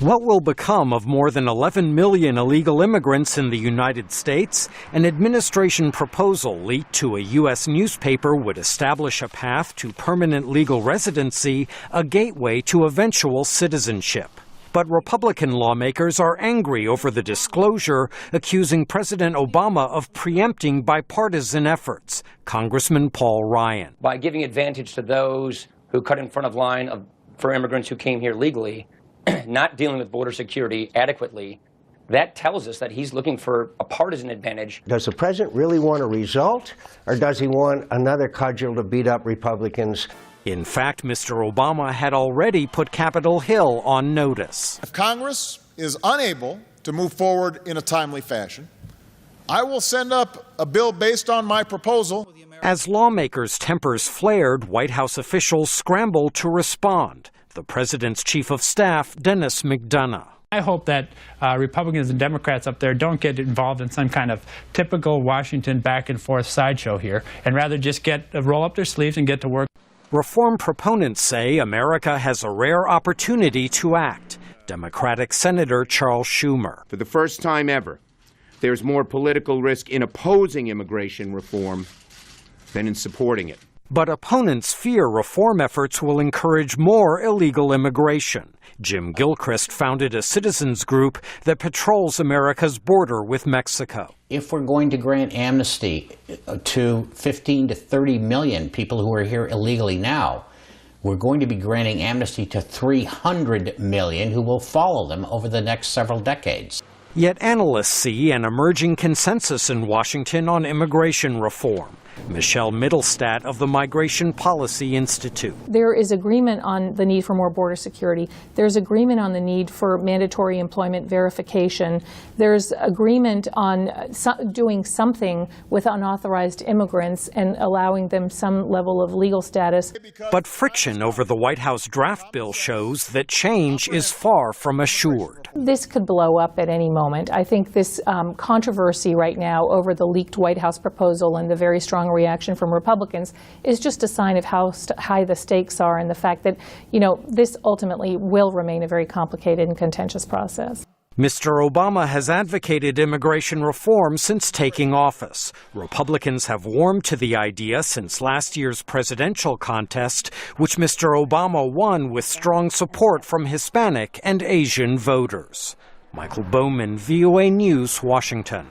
What will become of more than 11 million illegal immigrants in the United States? An administration proposal leaked to a U.S. newspaper would establish a path to permanent legal residency, a gateway to eventual citizenship. But Republican lawmakers are angry over the disclosure, accusing President Obama of preempting bipartisan efforts. Congressman Paul Ryan. By giving advantage to those who cut in front of line for immigrants who came here legally, not dealing with border security adequately, that tells us that he's looking for a partisan advantage. Does the president really want a result, or does he want another cudgel to beat up Republicans? In fact, Mr. Obama had already put Capitol Hill on notice. If Congress is unable to move forward in a timely fashion, I will send up a bill based on my proposal. As lawmakers' tempers flared, White House officials scrambled to respond. The president's chief of staff, Dennis McDonough. I hope that Republicans and Democrats up there don't get involved in some kind of typical Washington back and forth sideshow here, and rather just roll up their sleeves and get to work. Reform proponents say America has a rare opportunity to act. Democratic Senator Charles Schumer. For the first time ever, there's more political risk in opposing immigration reform than in supporting it. But opponents fear reform efforts will encourage more illegal immigration. Jim Gilchrist founded a citizens group that patrols America's border with Mexico. If we're going to grant amnesty to 15 to 30 million people who are here illegally now, we're going to be granting amnesty to 300 million who will follow them over the next several decades. Yet analysts see an emerging consensus in Washington on immigration reform. Michelle Mittelstadt of the Migration Policy Institute. There is agreement on the need for more border security. There's agreement on the need for mandatory employment verification. There's agreement on doing something with unauthorized immigrants and allowing them some level of legal status. But friction over the White House draft bill shows that change is far from assured. This could blow up at any moment. I think this controversy right now over the leaked White House proposal and the very strong reaction from Republicans is just a sign of how high the stakes are and the fact that, this ultimately will remain a very complicated and contentious process. Mr. Obama has advocated immigration reform since taking office. Republicans have warmed to the idea since last year's presidential contest, which Mr. Obama won with strong support from Hispanic and Asian voters. Michael Bowman, VOA News, Washington.